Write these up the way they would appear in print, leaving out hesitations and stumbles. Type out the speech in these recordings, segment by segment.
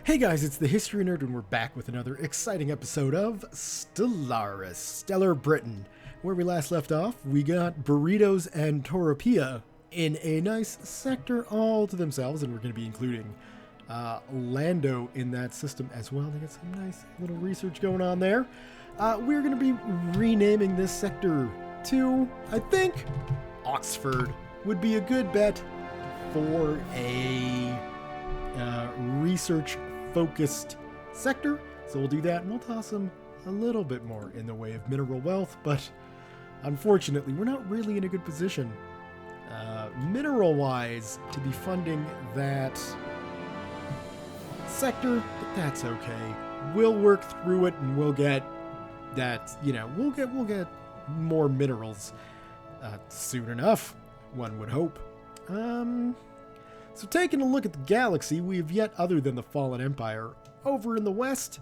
Hey guys, it's the History Nerd, and we're back with another exciting episode of Stellaris, Stellar Britain. Where we last left off, we got Burritos and Toropia in a nice sector all to themselves, and we're going to be including Lando in that system as well. They got some nice little research going on there. We're going to be renaming this sector to, I think, Oxford would be a good bet for a research-focused sector. So we'll do that, and we'll toss them a little bit more in the way of mineral wealth, but unfortunately, we're not really in a good position mineral-wise to be funding that sector, but that's okay. We'll work through it, and we'll get that, we'll get more minerals soon enough, one would hope. So taking a look at the galaxy, we have yet, other than the Fallen Empire, over in the west,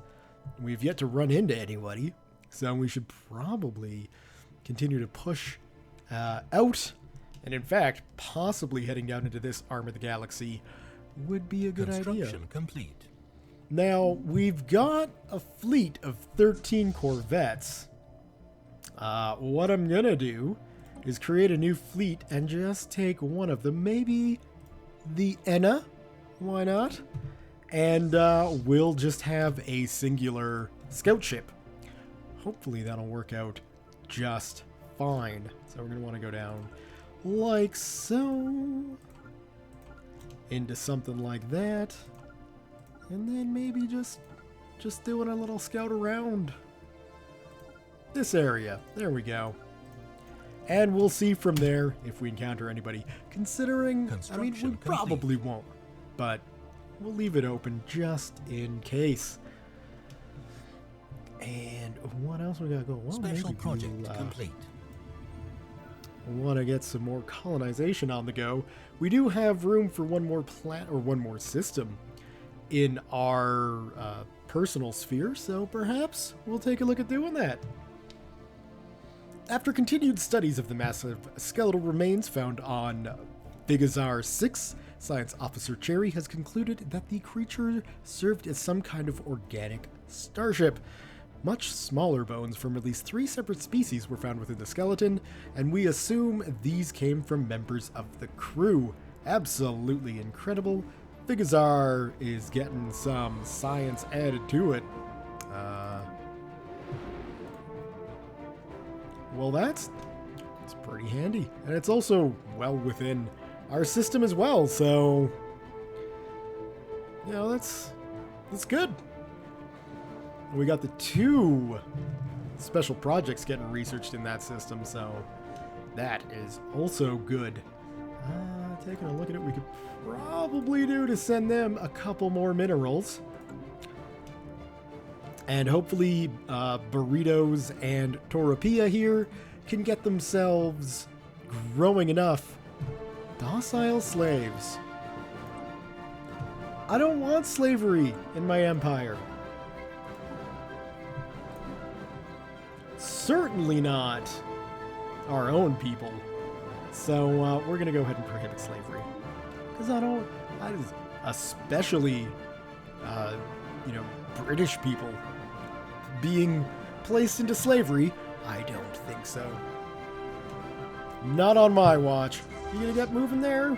we've yet to run into anybody, so we should probably continue to push out, and in fact, possibly heading down into this arm of the galaxy would be a good idea. Construction complete. Now, we've got a fleet of 13 corvettes. What I'm gonna do is create a new fleet and just take one of them, maybe the Enna, why not? And we'll just have a singular scout ship. Hopefully that'll work out just fine. So we're going to want to go down like so, into something like that, and then maybe just doing a little scout around this area. There we go. And we'll see from there if we encounter anybody. Considering, I mean, we probably won't, but we'll leave it open just in case. And what else we got going? Well, Special project complete. Want to get some more colonization on the go. We do have room for one more planet or one more system in our personal sphere, so perhaps we'll take a look at doing that. After continued studies of the massive skeletal remains found on Vigazar 6, Science Officer Cherry has concluded that the creature served as some kind of organic starship. Much smaller bones from at least 3 separate species were found within the skeleton, and we assume these came from members of the crew. Absolutely incredible. Vigazar is getting some science added to it. Well, it's pretty handy, and it's also well within our system as well, so that's good. We got the 2 special projects getting researched in that system, so that is also good. Taking a look at it, we could probably do to send them a couple more minerals. And hopefully Burritos and Toropia here can get themselves growing enough docile slaves. I don't want slavery in my empire. Certainly not our own people. So we're going to go ahead and prohibit slavery. Because especially, British people being placed into slavery, I don't think so. Not on my watch. You gonna get moving there?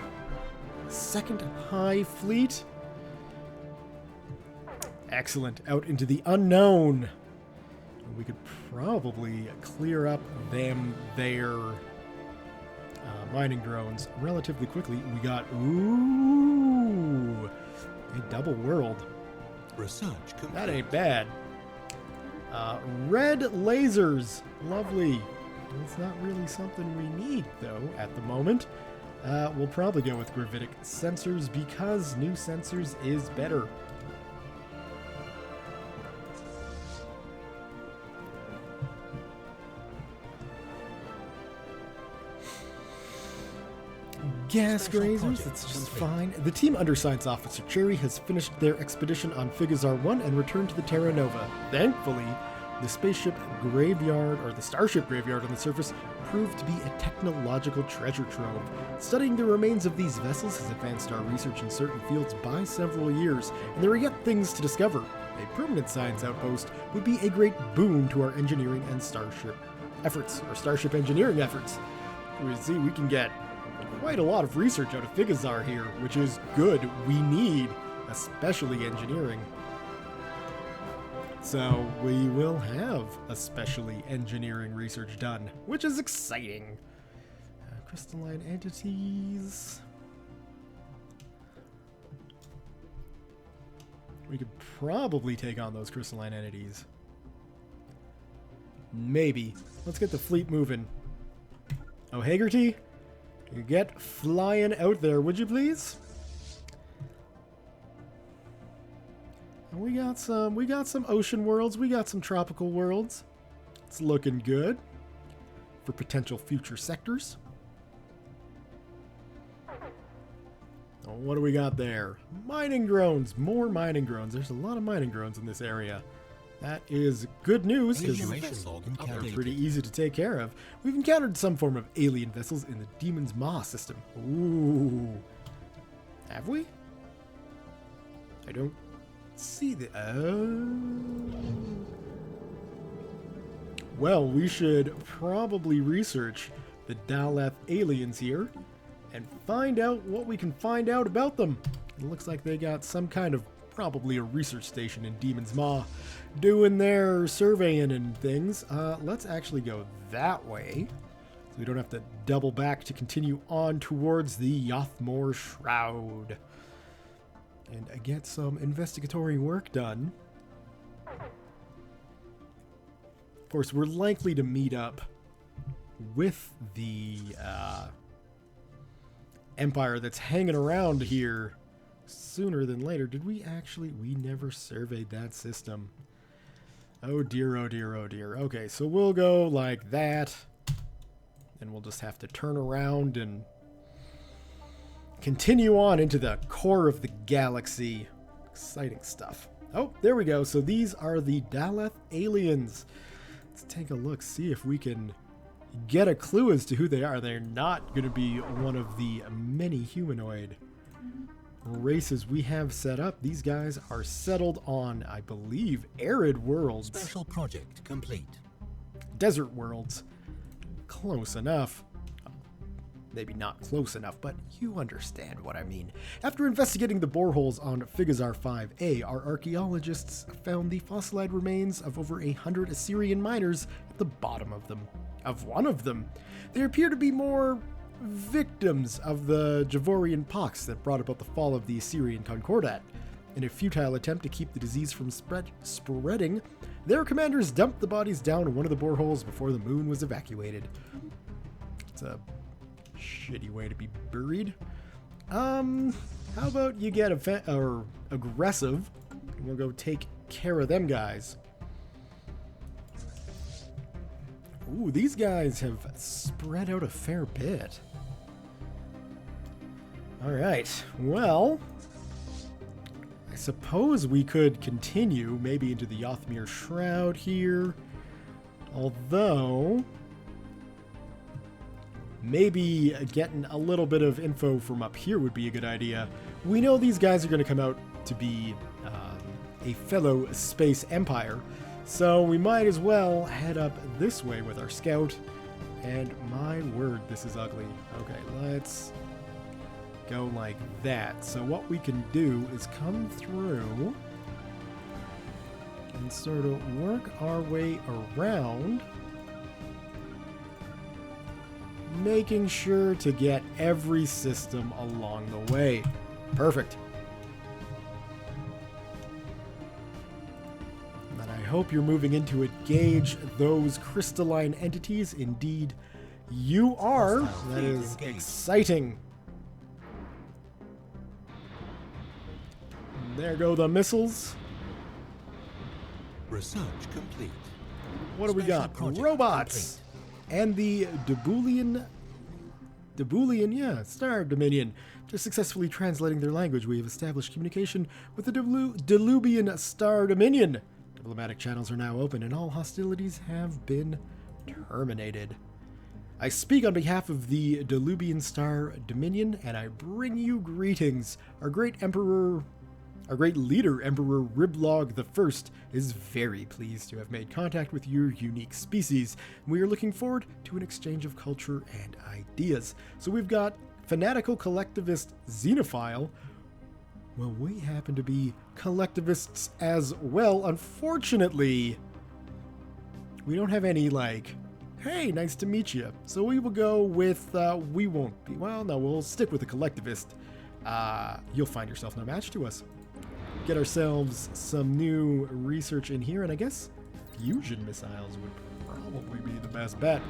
Second High Fleet. Excellent. Out into the unknown. We could probably clear up their mining drones relatively quickly. We got, a double world. Research complete. That ain't bad. Red lasers. Lovely. It's not really something we need, though, at the moment. We'll probably go with gravitic sensors because new sensors is better. Gas grazers, that's just fine. The team under Science Officer Cherry has finished their expedition on Vigazar 1 and returned to the Terra Nova. Thankfully, the spaceship graveyard, or the starship graveyard on the surface, proved to be a technological treasure trove. Studying the remains of these vessels has advanced our research in certain fields by several years, and there are yet things to discover. A permanent science outpost would be a great boon to our engineering and starship engineering efforts. We see we can get quite a lot of research out of Figazar here, which is good. We need, especially engineering. So we will have especially engineering research done, which is exciting. Crystalline entities. We could probably take on those crystalline entities. Maybe. Let's get the fleet moving. Oh, Haggerty, you get flying out there, would you please? And we got some ocean worlds, we got some tropical worlds. It's looking good for potential future sectors. Oh, what do we got there? Mining drones, more mining drones. There's a lot of mining drones in this area. That is good news because they're pretty easy to take care of. We've encountered some form of alien vessels in the Demon's Maw system. Ooh. Have we? I don't see the... Well, we should probably research the Daleth aliens here and find out what we can find out about them. It looks like they got some kind of, probably a research station in Demon's Maw doing their surveying and things. Let's actually go that way so we don't have to double back to continue on towards the Yothmore Shroud and get some investigatory work done. Of course, we're likely to meet up with the Empire that's hanging around here sooner than later. Did we actually? We never surveyed that system. Oh dear, oh dear, oh dear. Okay, so we'll go like that. And we'll just have to turn around and continue on into the core of the galaxy. Exciting stuff. Oh, there we go. So these are the Daleth aliens. Let's take a look, see if we can get a clue as to who they are. They're not going to be one of the many humanoid races we have set up. These guys are settled on, I believe, arid worlds. Special project complete. Desert worlds. Close enough. Maybe not close enough, but you understand what I mean. After investigating the boreholes on Figazar 5A, our archaeologists found the fossilized remains of over 100 Assyrian miners at the bottom of them. Of one of them. They appear to be more victims of the Javorian pox that brought about the fall of the Assyrian Concordat. In a futile attempt to keep the disease from spreading, their commanders dumped the bodies down one of the boreholes before the moon was evacuated. It's a shitty way to be buried. How about you get aggressive, and we'll go take care of them guys. Ooh, these guys have spread out a fair bit. Alright, well, I suppose we could continue maybe into the Yothmere Shroud here. Although, maybe getting a little bit of info from up here would be a good idea. We know these guys are going to come out to be a fellow space empire. So we might as well head up this way with our scout. And my word, this is ugly. Okay, let's go like that. So what we can do is come through and sort of work our way around, making sure to get every system along the way. Perfect. I hope you're moving in to engage those crystalline entities. Indeed, you are. That is exciting. There go the missiles. Research complete. What do we got? Robots. Complete. And the Debulian, Star Dominion. Just successfully translating their language, we have established communication with the Delubian Star Dominion. Diplomatic channels are now open and all hostilities have been terminated. I speak on behalf of the Delubian Star Dominion, and I bring you greetings. Our great leader, Emperor Riblog I, is very pleased to have made contact with your unique species. We are looking forward to an exchange of culture and ideas. So we've got fanatical collectivist xenophile. Well, we happen to be collectivists as well. Unfortunately, we don't have any, like, hey, nice to meet you. So we will go with, we won't be, well, no, we'll stick with the collectivist. You'll find yourself no match to us. Get ourselves some new research in here, and I guess fusion missiles would probably be the best bet.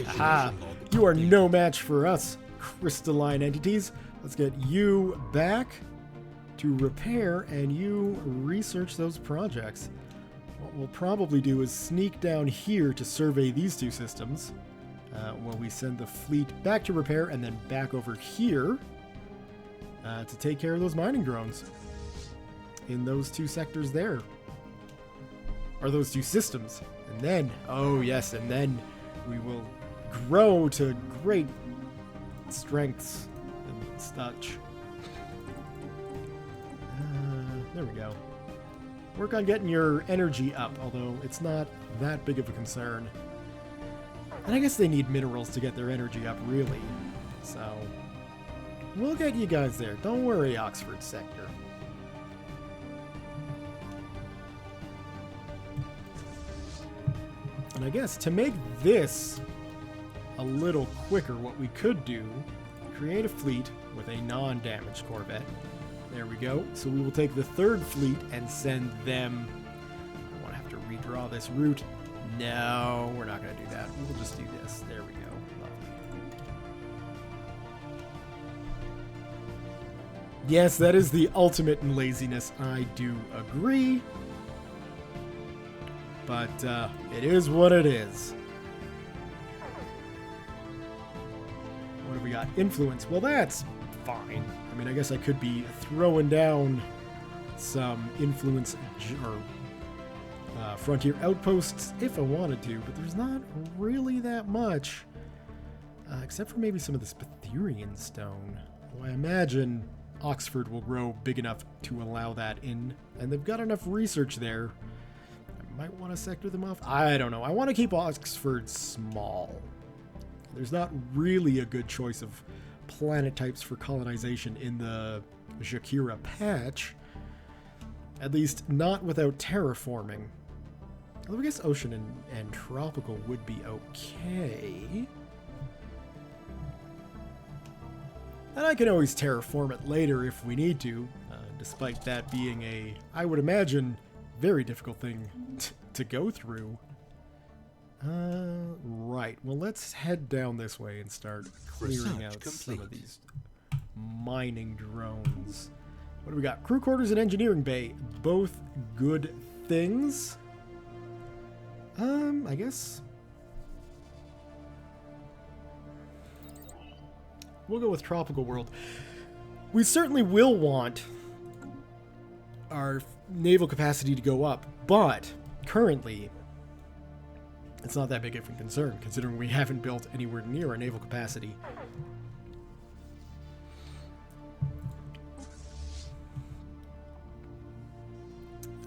Aha! You are no match for us, crystalline entities. Let's get you back to repair, and you research those projects. What we'll probably do is sneak down here to survey these two systems. While we send the fleet back to repair, and then back over here to take care of those mining drones in those two sectors there. Or those two systems. And then, oh yes, and then we will grow to great strengths and such. There we go. Work on getting your energy up, although it's not that big of a concern. And I guess they need minerals to get their energy up, really. So, we'll get you guys there. Don't worry, Oxford sector. And I guess to make this a little quicker, what we could do, create a fleet with a non-damaged corvette. There we go. So we will take the third fleet and send them... I won't have to redraw this route. No, we're not going to do that. We'll just do this. There we go. Lovely. Yes, that is the ultimate in laziness. I do agree. But it is what it is. What have we got? Influence. Well, that's fine. I mean, I guess I could be throwing down some influence or frontier outposts if I wanted to, but there's not really that much, except for maybe some of this Bethurian stone. Well, I imagine Oxford will grow big enough to allow that in, and they've got enough research there. I might want to sector them off. I don't know. I want to keep Oxford small. There's not really a good choice of planet types for colonization in the Jakira patch. At least not without terraforming. Although I guess ocean and tropical would be okay. And I can always terraform it later if we need to, despite that being a, I would imagine, very difficult thing to go through. Right. Well, let's head down this way and start clearing out some of these mining drones. What do we got? Crew quarters and engineering bay. Both good things. I guess we'll go with tropical world. We certainly will want our naval capacity to go up, but currently it's not that big of a concern, considering we haven't built anywhere near our naval capacity.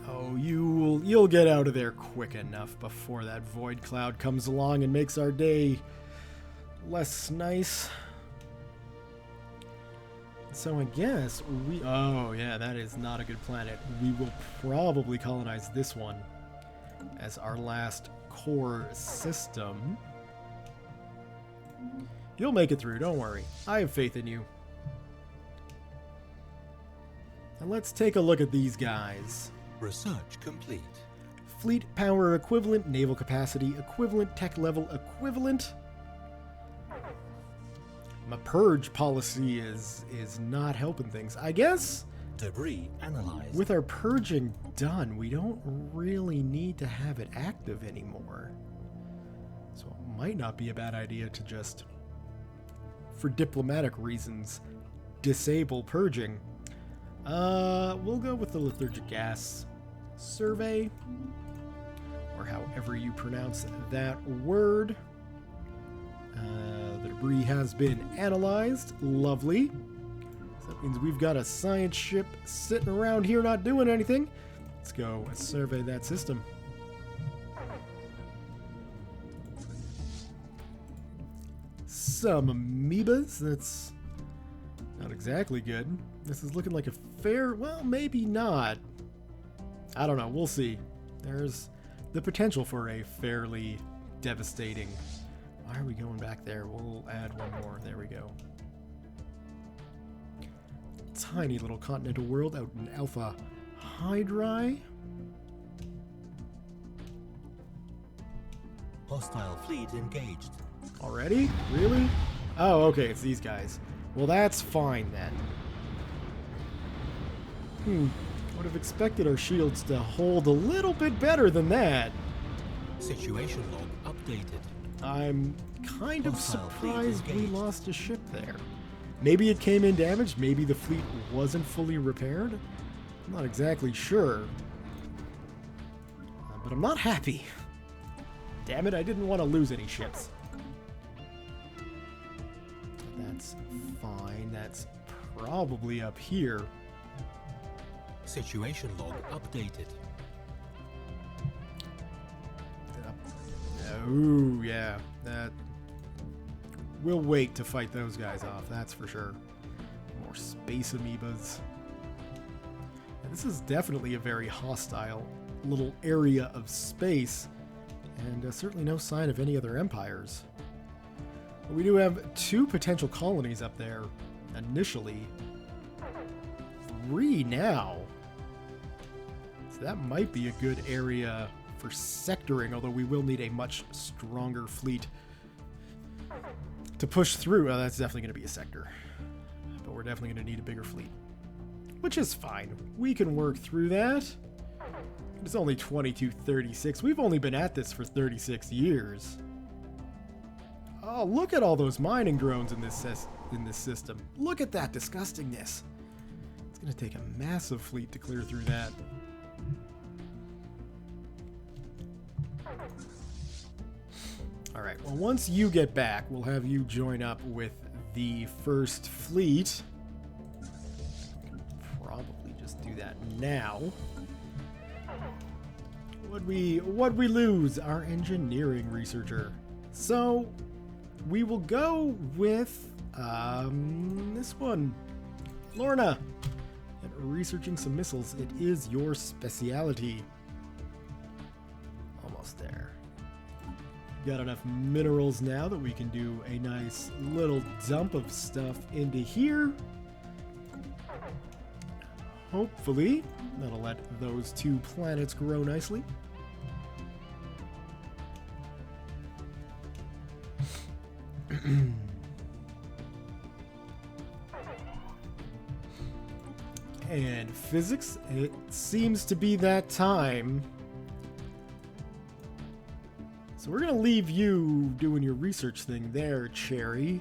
Oh, you'll get out of there quick enough before that void cloud comes along and makes our day less nice. So I guess we... Oh, yeah, that is not a good planet. We will probably colonize this one as our last core system. You'll make it through, don't worry. I have faith in you. And let's take a look at these guys. Research complete. Fleet power equivalent, naval capacity equivalent, tech level equivalent. My purge policy is not helping things. I guess Debris analyzed. with our purging done, we don't really need to have it active anymore. So it might not be a bad idea to just, for diplomatic reasons, disable purging. We'll go with the lethargic gas survey, or however you pronounce that word. The debris has been analyzed. Lovely. So that means we've got a science ship sitting around here not doing anything. Let's go survey that system. Some amoebas. That's not exactly good. This is looking like a fair... Well, maybe not. I don't know. We'll see. There's the potential for a fairly devastating... Why are we going back there? We'll add one more. There we go. Tiny little continental world out in Alpha Hydri. Hostile fleet engaged. Already? Really? Oh, okay. It's these guys. Well, that's fine then. Would have expected our shields to hold a little bit better than that. Situation log updated. I'm kind of Hostile fleet surprised we engaged. lost a ship there. Maybe it came in damaged. Maybe the fleet wasn't fully repaired. I'm not exactly sure. But I'm not happy. Damn it, I didn't want to lose any ships. That's fine. That's probably up here. Situation log updated. Oh, yeah. That... We'll wait to fight those guys off, that's for sure. More space amoebas. And this is definitely a very hostile little area of space, and certainly no sign of any other empires. But we do have 2 potential colonies up there initially. 3 now. So that might be a good area for sectoring, although we will need a much stronger fleet to push through. Oh, that's definitely going to be a sector. But we're definitely going to need a bigger fleet. Which is fine. We can work through that. It's only 2236. We've only been at this for 36 years. Oh, look at all those mining drones in this system. Look at that disgustingness. It's going to take a massive fleet to clear through that. Alright, well, once you get back, we'll have you join up with the first fleet. Probably just do that now. What'd we lose? Our engineering researcher. So, we will go with this one. Lorna. And researching some missiles. It is your specialty. Almost there. Got enough minerals now that we can do a nice little dump of stuff into here. Hopefully, that'll let those 2 planets grow nicely. And physics, it seems to be that time. So we're going to leave you doing your research thing there, Cherry.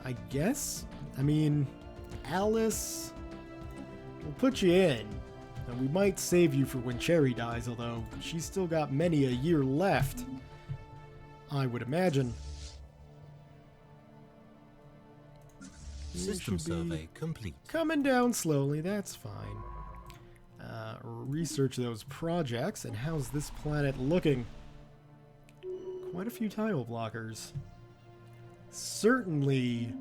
I guess? I mean, Alice, we'll put you in. And we might save you for when Cherry dies, although she's still got many a year left, I would imagine. System survey complete. Coming down slowly, that's fine. Research those projects, and how's this planet looking? Quite a few tile blockers. Certainly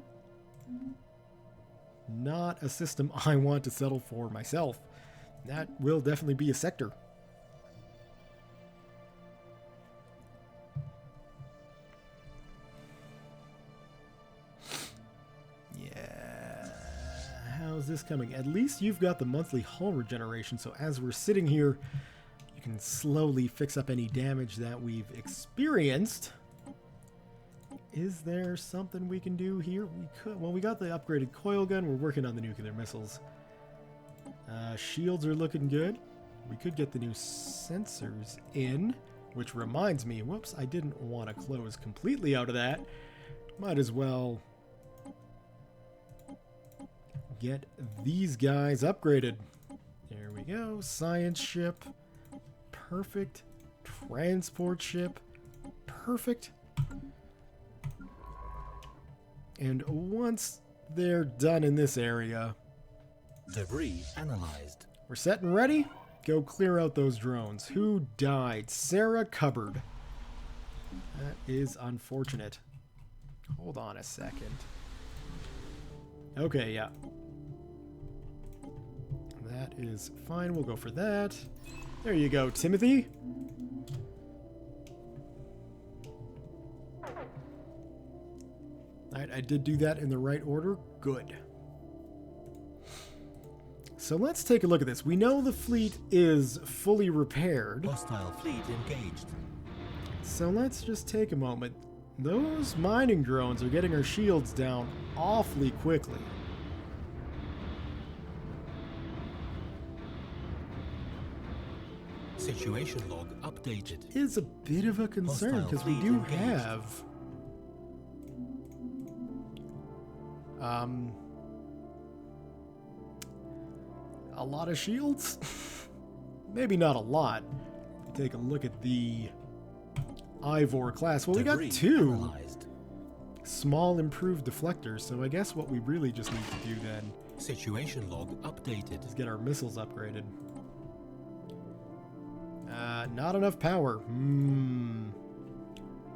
not a system I want to settle for myself. That will definitely be a sector. Yeah. How's this coming? At least you've got the monthly hull regeneration, so as we're sitting here, you can slowly fix up any damage that we've experienced. Is there something we can do here? We could. Well, we got the upgraded coil gun. We're working on the nuclear missiles. Shields are looking good. We could get the new sensors in, which reminds me, whoops, I didn't want to close completely out of that. Might as well get these guys upgraded. There we go. Science ship. Perfect. Transport ship. Perfect. And once they're done in this area, Debris analyzed. we're set and ready. Go clear out those drones. Who died? Sarah Cupboard. That is unfortunate. Hold on a second. Okay, yeah. That is fine. We'll go for that. There you go, Timothy. Alright, I did do that in the right order. Good. So let's take a look at this. We know the fleet is fully repaired. Hostile fleet engaged. So let's just take a moment. Those mining drones are getting our shields down awfully quickly. Situation log updated. Is a bit of a concern Hostile because we fleet do engaged. have a lot of shields. Maybe not a lot. Take a look at the Ivor class. Well, we got Debris 2 analyzed. small improved deflectors, so I guess what we really just need to do then Situation log updated. is get our missiles upgraded. Not enough power.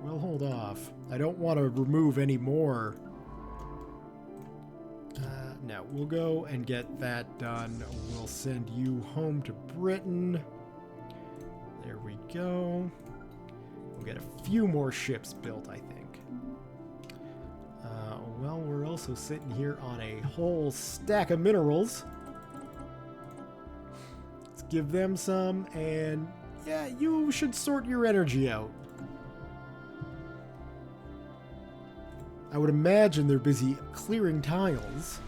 We'll hold off. I don't want to remove any more. No, we'll go and get that done. We'll send you home to Britain. There we go. We'll get a few more ships built, I think. Well, we're also sitting here on a whole stack of minerals. Let's give them some, and yeah, you should sort your energy out. I would imagine they're busy clearing tiles.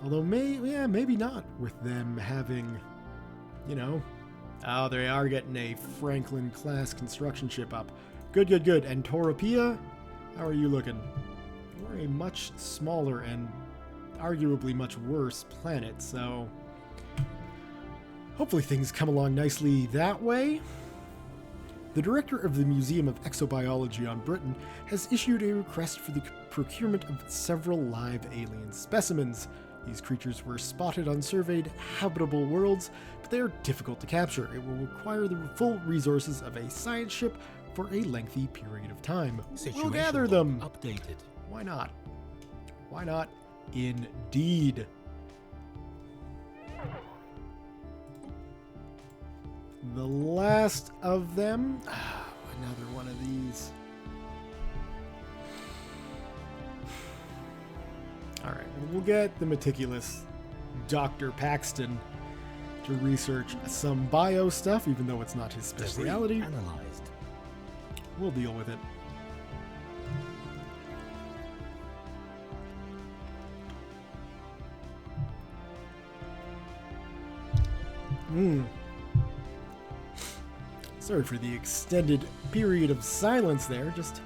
Although, maybe not with them having, you know... Oh, they are getting a Franklin-class construction ship up. Good, good, good. And Toropia, how are you looking? We're a much smaller and arguably much worse planet, so... Hopefully things come along nicely that way. The director of the Museum of Exobiology on Britain has issued a request for the procurement of several live alien specimens. These creatures were spotted on surveyed habitable worlds, but they are difficult to capture. It will require the full resources of a science ship for a lengthy period of time. We'll gather them. Updated. Why not? Why not? Indeed. The last of them. Another one of these. Alright, we'll get the meticulous Dr. Paxton to research some bio stuff, even though it's not his specialty. Debris analyzed. We'll deal with it. Sorry for the extended period of silence there, just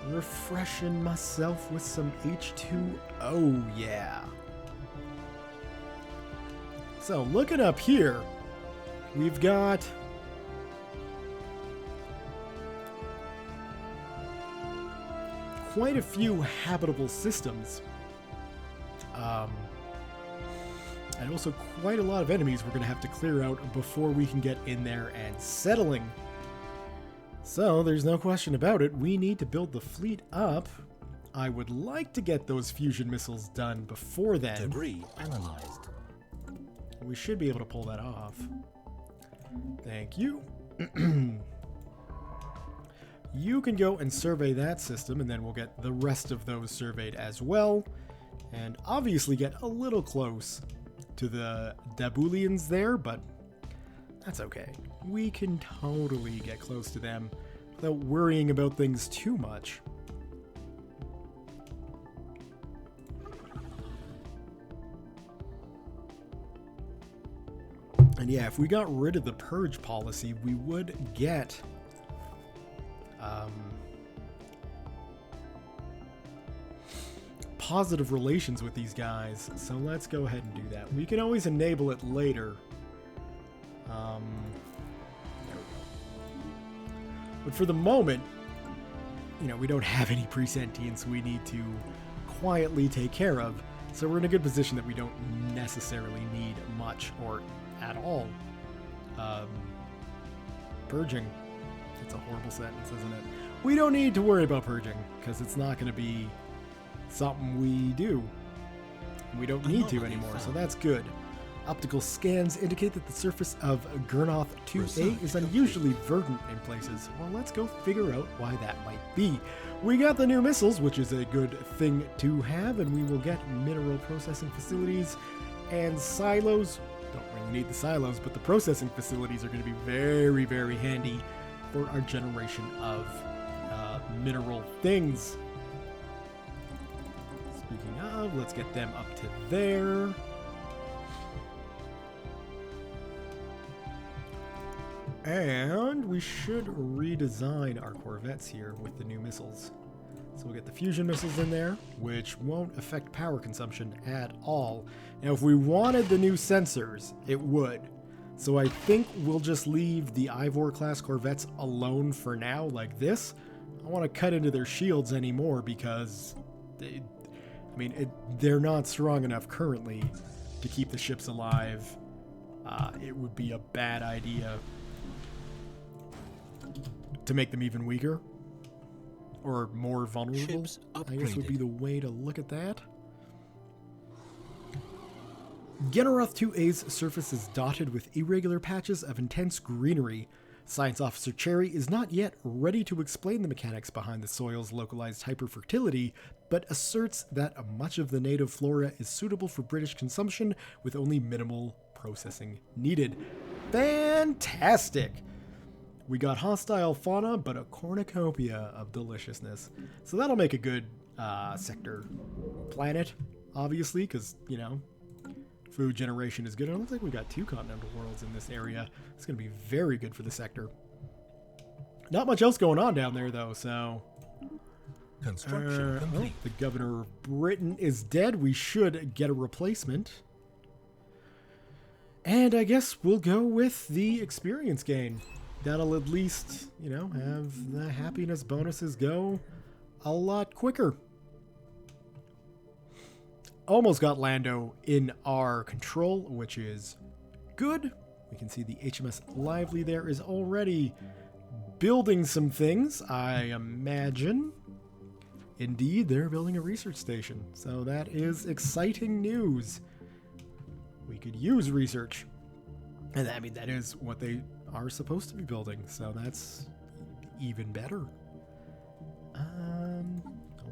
refreshing myself with some H2O, yeah. So, looking up here, we've got quite a few habitable systems. And also quite a lot of enemies we're going to have to clear out before we can get in there and settling. So, there's no question about it. We need to build the fleet up. I would like to get those fusion missiles done before then. Debris analyzed. We should be able to pull that off. Thank you. You can go and survey that system, and then we'll get the rest of those surveyed as well. And obviously get a little close to the Dabulians there, but that's okay. We can totally get close to them without worrying about things too much. And yeah, if we got rid of the purge policy, we would get positive relations with these guys, so let's go ahead and do that. We can always enable it later. There we go. But for the moment, you know, we don't have any pre-sentience we need to quietly take care of, so we're in a good position that we don't necessarily need much or at all. Purging. It's a horrible sentence, isn't it? We don't need to worry about purging, because it's not going to be something we do. We don't need to anymore, so that's good. Optical scans indicate that the surface of Gurnoth 2A is unusually verdant in places. Well, let's go figure out why that might be. We got the new missiles, which is a good thing to have, and we will get mineral processing facilities and silos. Don't really need the silos, but the processing facilities are going to be very, very handy for our generation of mineral things. Speaking of, let's get them up to there. And we should redesign our corvettes here with the new missiles. So we'll get the fusion missiles in there, which won't affect power consumption at all. Now, if we wanted the new sensors, it would. So I think we'll just leave the Ivor class corvettes alone for now, like this. I don't want to cut into their shields anymore because they're not strong enough currently to keep the ships alive. It would be a bad idea to make them even weaker or more vulnerable, I guess would be the way to look at that. Generath 2A's surface is dotted with irregular patches of intense greenery. Science Officer Cherry is not yet ready to explain the mechanics behind the soil's localized hyperfertility, but asserts that much of the native flora is suitable for British consumption with only minimal processing needed. Fantastic! We got hostile fauna, but a cornucopia of deliciousness. So that'll make a good sector planet, obviously, because, you know, food generation is good. It looks like we got 2 continental worlds in this area. It's going to be very good for the sector. Not much else going on down there, though, so... Construction complete. The governor of Britain is dead. We should get a replacement. And I guess we'll go with the experience gain. That'll at least, you know, have the happiness bonuses go a lot quicker. Almost got Lando in our control, which is good. We can see the HMS Lively there is already building some things, I imagine. Indeed, they're building a research station, so that is exciting news. We could use research. And I mean, that is what they are supposed to be building, so that's even better.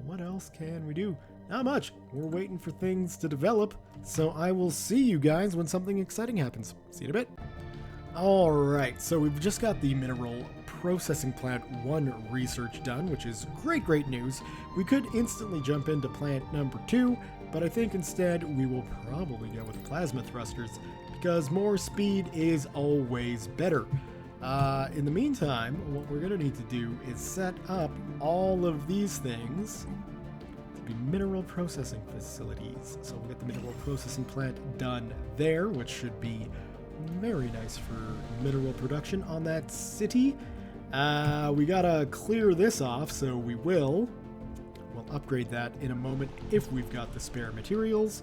What else can we do? Not much. We're waiting for things to develop, so I will see you guys when something exciting happens. See you in a bit. Alright, so we've just got the Mineral Processing Plant 1 research done, which is great news. We could instantly jump into plant number 2, but I think instead we will probably go with plasma thrusters, because more speed is always better. In the meantime, what we're going to need to do is set up all of these things to be mineral processing facilities. So we'll get the mineral processing plant done there, which should be very nice for mineral production on that city. We gotta clear this off, so we will. We'll upgrade that in a moment if we've got the spare materials.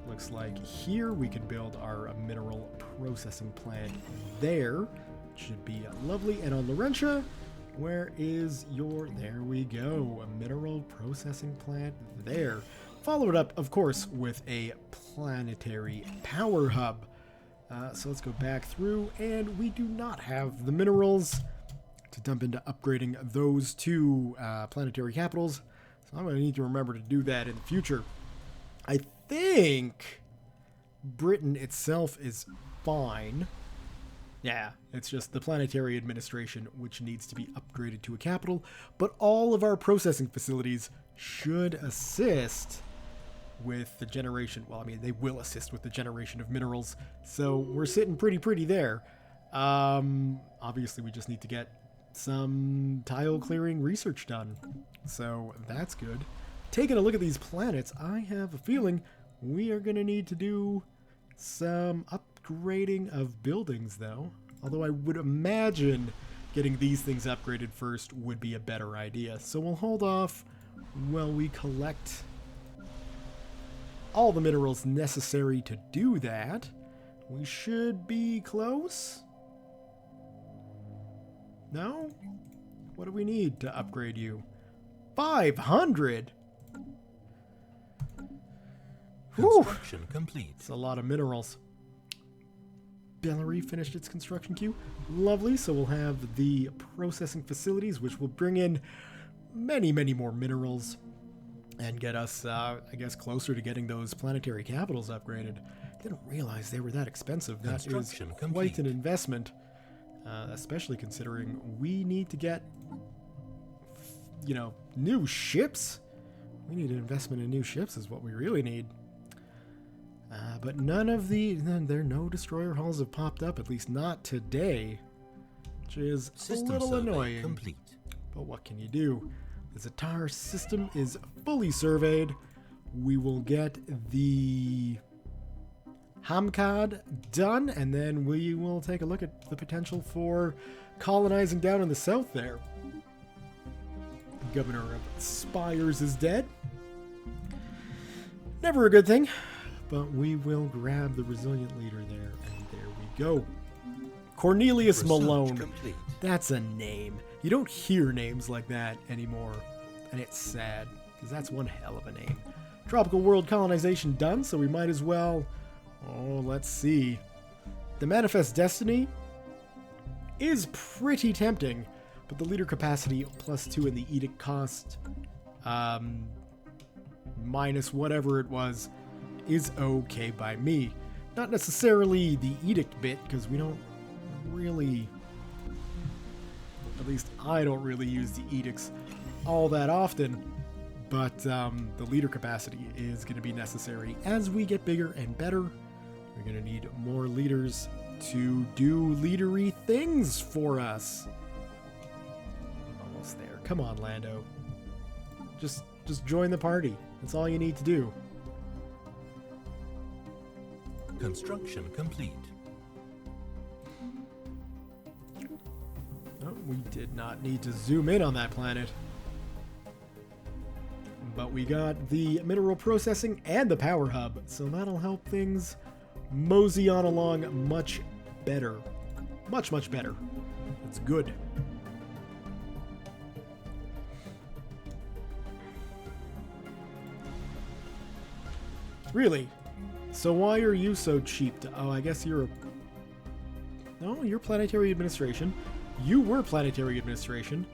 Looks like here we can build our mineral processing plant there. Should be lovely. And on Laurentia, where is your... There we go. A mineral processing plant there. Follow it up, of course, with a planetary power hub. So let's go back through, and we do not have the minerals to dump into upgrading those 2 planetary capitals. So I'm going to need to remember to do that in the future. I think Britain itself is fine. Yeah, it's just the planetary administration which needs to be upgraded to a capital, but all of our processing facilities should assist with the generation. Well, I mean, they will assist with the generation of minerals, so we're sitting pretty there. Obviously, we just need to get some tile clearing research done, so that's good. taking a look at these planets, I have a feeling we are going to need to do some upgrading of buildings, though. Although I would imagine getting these things upgraded first would be a better idea. So we'll hold off while we collect all the minerals necessary to do that. We should be close. No? What do we need to upgrade you? 500? Construction complete. It's a lot of minerals. Stellaris finished its construction queue. Lovely. So we'll have the processing facilities, which will bring in many, many more minerals and get us, I guess, closer to getting those planetary capitals upgraded. Didn't realize they were that expensive. That is quite an investment, especially considering we need to get, you know, new ships. We need an investment in new ships is what we really need. But none of no destroyer hulls have popped up, at least not today, which is System a little survey annoying. complete. But what can you do? The Zatar system is fully surveyed. We will get the Hamkad done, and then we will take a look at the potential for colonizing down in the south there. The governor of Spires is dead. Never a good thing, but we will grab the resilient leader there, and there we go. Cornelius Research Malone. complete. That's a name. You don't hear names like that anymore, and it's sad, because that's one hell of a name. Tropical world colonization done, so we might as well... Oh, let's see. The Manifest Destiny is pretty tempting, but the leader capacity +2 and the edict cost minus whatever it was is okay by me. Not necessarily the edict bit, because we don't really... At least I don't really use the edicts all that often, but the leader capacity is going to be necessary. As we get bigger and better, we're going to need more leaders to do leadery things for us. Almost there. Come on, Lando. Just join the party. That's all you need to do. Construction complete. Oh, we did not need to zoom in on that planet. But we got the mineral processing and the power hub, so that'll help things mosey on along much better. Much, much better. It's good. Really? So why are you so cheap? Oh, I guess you're a... No, you're planetary administration. You were planetary administration.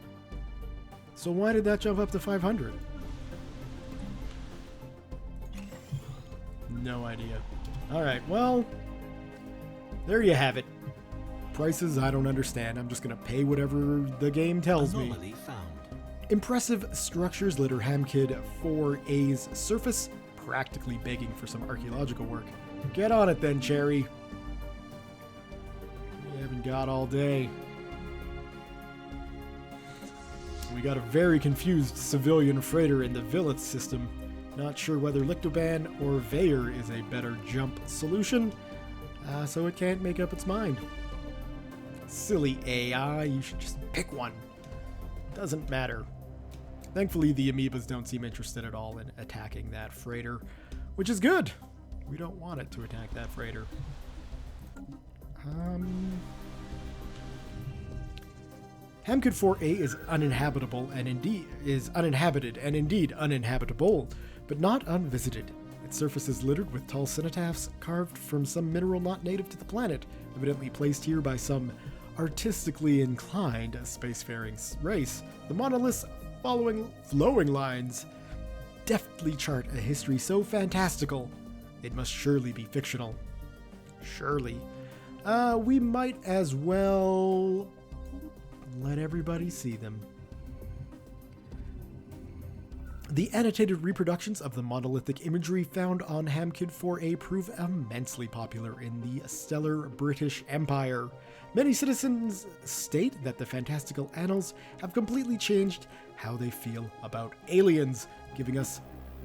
So why did that jump up to 500? No idea. Alright, well, there you have it. Prices I don't understand. I'm just going to pay whatever the game tells me. Anomaly found. Impressive structures litter Hamkid 4A's surface, practically begging for some archaeological work. Get on it then, Cherry. We haven't got all day. We got a very confused civilian freighter in the Villith system. Not sure whether Lictoban or Veyer is a better jump solution, so it can't make up its mind. Silly AI, you should just pick one. Doesn't matter. Thankfully, the amoebas don't seem interested at all in attacking that freighter, which is good. We don't want it to attack that freighter. Hamkid 4A is uninhabitable and uninhabited and indeed uninhabitable, but not unvisited. Its surface is littered with tall cenotaphs carved from some mineral not native to the planet, evidently placed here by some artistically inclined spacefaring race. The monoliths flowing lines deftly chart a history so fantastical, it must surely be fictional. Surely. We might as well let everybody see them. The annotated reproductions of the monolithic imagery found on Hamkid 4A prove immensely popular in the stellar British Empire. Many citizens state that the fantastical annals have completely changed how they feel about aliens, giving us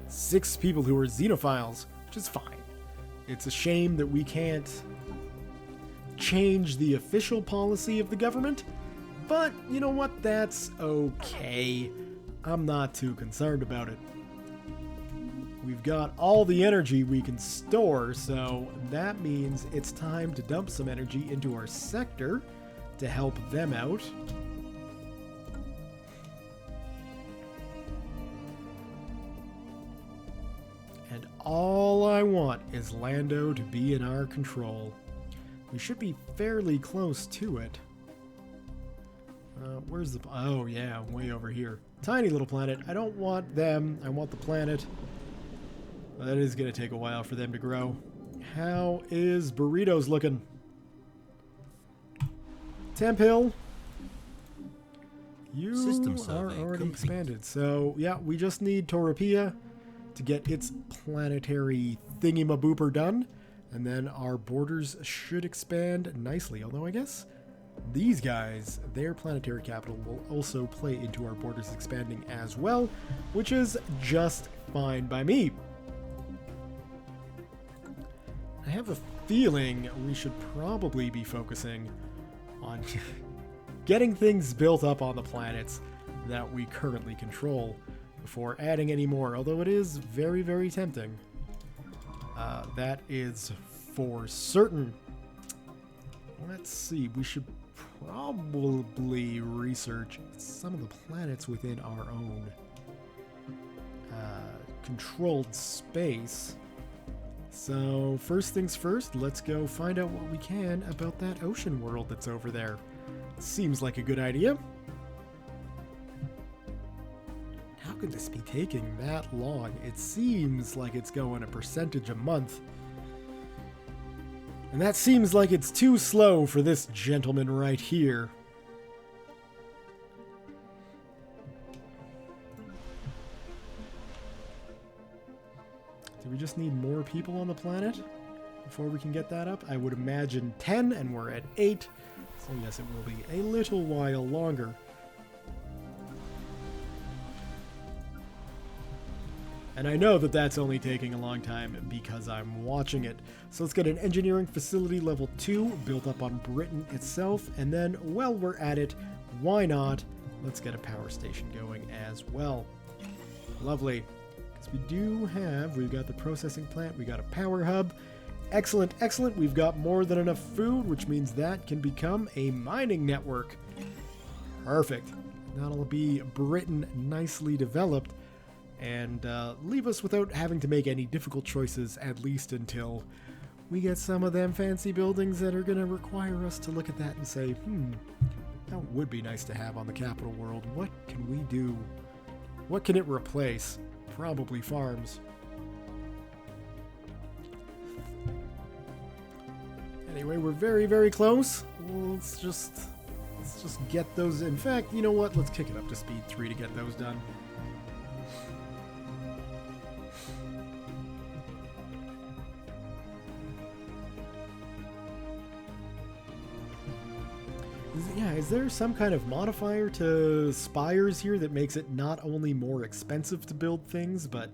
6 people who are xenophiles, which is fine. It's a shame that we can't change the official policy of the government, but you know what? That's okay. I'm not too concerned about it. We've got all the energy we can store, so that means it's time to dump some energy into our sector to help them out. And all I want is Lando to be in our control. We should be fairly close to it. Where's the... Oh, yeah, way over here. Tiny little planet. I don't want them. I want the planet. Well, that is going to take a while for them to grow. How is Burritos looking? Temp Hill. You System are survey already complete. expanded. So, yeah, we just need Torapia to get its planetary thingy-mabooper done. And then our borders should expand nicely. Although, I guess these guys, their planetary capital will also play into our borders expanding as well, which is just fine by me. I have a feeling we should probably be focusing on getting things built up on the planets that we currently control before adding any more, although it is very, very tempting. That is for certain. Let's see, we should probably research some of the planets within our own controlled space. So first things first, let's go find out what we can about that ocean world that's over there. Seems like a good idea. How could this be taking that long? It seems like it's going a percentage a month. And that seems like it's too slow for this gentleman right here. Do we just need more people on the planet before we can get that up? I would imagine 10, and we're at 8. So yes, it will be a little while longer. And I know that that's only taking a long time because I'm watching it. So let's get an engineering facility level 2 built up on Britain itself. And then, while we're at it, why not? Let's get a power station going as well. Lovely. Because we've got the processing plant, we got a power hub. Excellent, excellent. We've got more than enough food, which means that can become a mining network. Perfect. That'll be Britain nicely developed. And leave us without having to make any difficult choices, at least until we get some of them fancy buildings that are going to require us to look at that and say, that would be nice to have on the capital world. What can we do? What can it replace? Probably farms. Anyway, we're very, very close. Let's just get those. In fact, you know what? Let's kick it up to speed 3 to get those done. Is there some kind of modifier to spires here that makes it not only more expensive to build things, but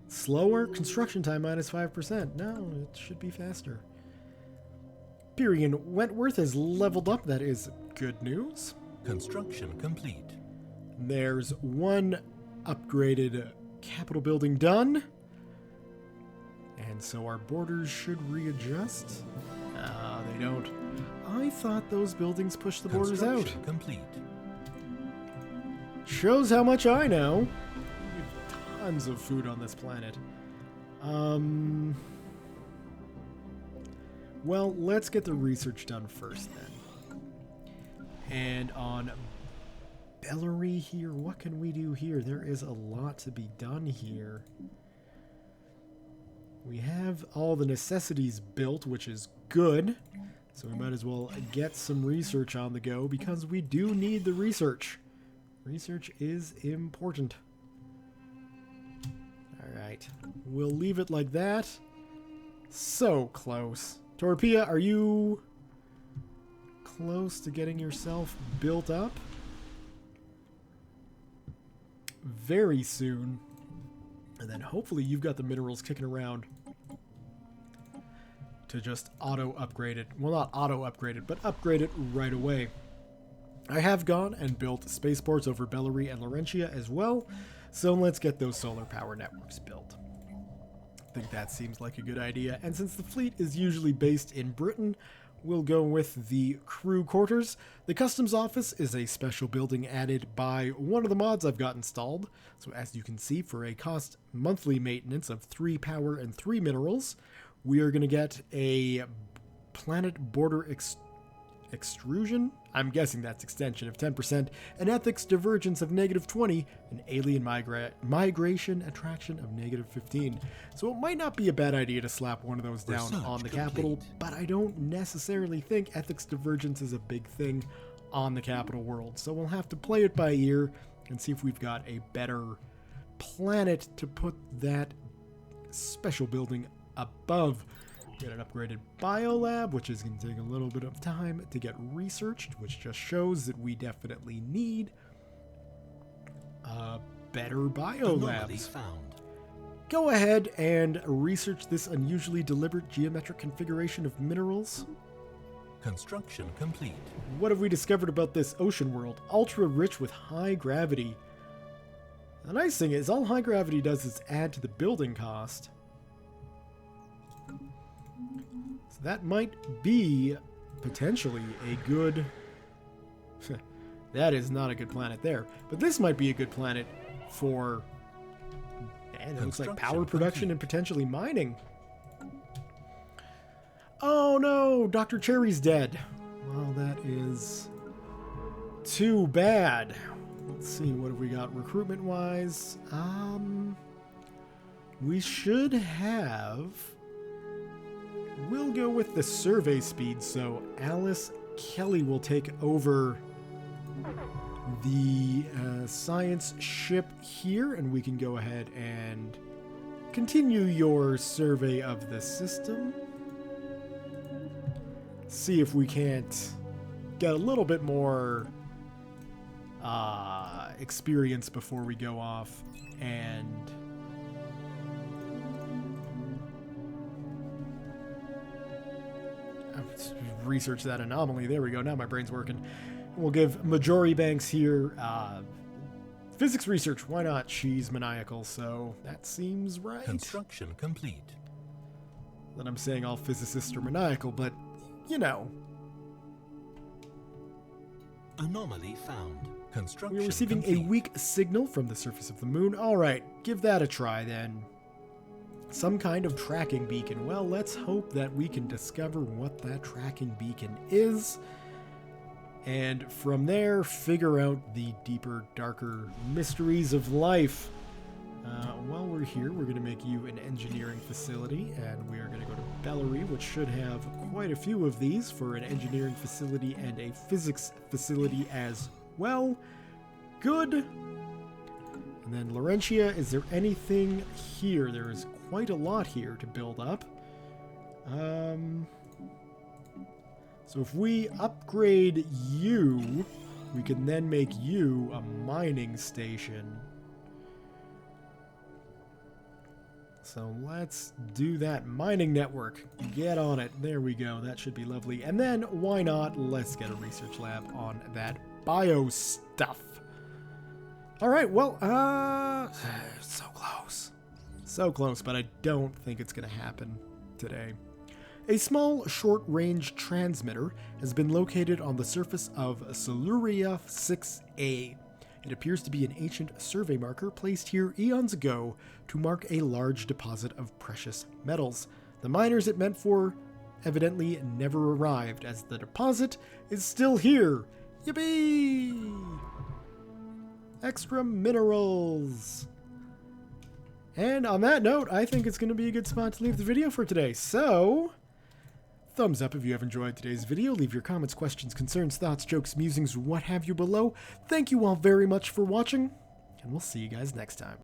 slower? Construction time minus 5%. No, it should be faster. Pyrian Wentworth has leveled up. That is good news. Construction complete. There's one upgraded capital building done. And so our borders should readjust. They don't. I thought those buildings pushed the borders out. Construction complete. Shows how much I know. We have tons of food on this planet. Well, let's get the research done first then. And on Bellary here, what can we do here? There is a lot to be done here. We have all the necessities built, which is good. So we might as well get some research on the go because we do need the research. Research is important. Alright, we'll leave it like that. So close. Torpia, are you close to getting yourself built up? Very soon. And then hopefully you've got the minerals kicking around to just auto-upgrade it. Well, not auto-upgrade it, but upgrade it right away. I have gone and built spaceports over Bellary and Laurentia as well, so let's get those solar power networks built. I think that seems like a good idea, and since the fleet is usually based in Britain, we'll go with the crew quarters. The customs office is a special building added by one of the mods I've got installed. So as you can see, for a cost monthly maintenance of 3 power and 3 minerals, we are going to get a planet border extrusion, I'm guessing that's extension of 10%, an ethics divergence of -20, an alien migration attraction of -15. So it might not be a bad idea to slap one of those down on the capital, but I don't necessarily think ethics divergence is a big thing on the capital world. So we'll have to play it by ear and see if we've got a better planet to put that special building above. Get an upgraded biolab, which is going to take a little bit of time to get researched, which just shows that we definitely need better biolabs. Go ahead and research this unusually deliberate geometric configuration of minerals. Construction complete. What have we discovered about this ocean world? Ultra rich with high gravity. The nice thing is all high gravity does is add to the building cost. That might be potentially a good... That is not a good planet there. But this might be a good planet for... Man, it looks like power production and potentially mining. Oh no! Dr. Cherry's dead. Well, that is too bad. Let's see, what have we got recruitment-wise? We should have... We'll go with the survey speed, so Alice Kelly will take over the science ship here, and we can go ahead and continue your survey of the system. See if we can't get a little bit more experience before we go off and... research that anomaly. There we go. Now my brain's working. We'll give Majori Banks here physics research. Why not? She's maniacal, so that seems right. Construction complete. Then I'm saying all physicists are maniacal, but you know. Anomaly found. Construction We're receiving complete. a weak signal from the surface of the moon. All right, give that a try then. Some kind of tracking beacon. Well, let's hope that we can discover what that tracking beacon is. And from there, figure out the deeper, darker mysteries of life. While we're here, we're going to make you an engineering facility, and we are going to go to Bellary, which should have quite a few of these for an engineering facility and a physics facility as well. Good. And then Laurentia, is there anything here? There is quite a lot here to build up. So if we upgrade you, we can then make you a mining station. So let's do that. Mining network. Get on it. There we go. That should be lovely. And then, why not, let's get a research lab on that bio stuff. Alright, well, so close. So close, but I don't think it's going to happen today. A small short-range transmitter has been located on the surface of Siluria 6A. It appears to be an ancient survey marker placed here eons ago to mark a large deposit of precious metals. The miners it meant for evidently never arrived, as the deposit is still here. Yippee! Extra minerals! And on that note, I think it's going to be a good spot to leave the video for today. So, thumbs up if you have enjoyed today's video. Leave your comments, questions, concerns, thoughts, jokes, musings, what have you below. Thank you all very much for watching, and we'll see you guys next time.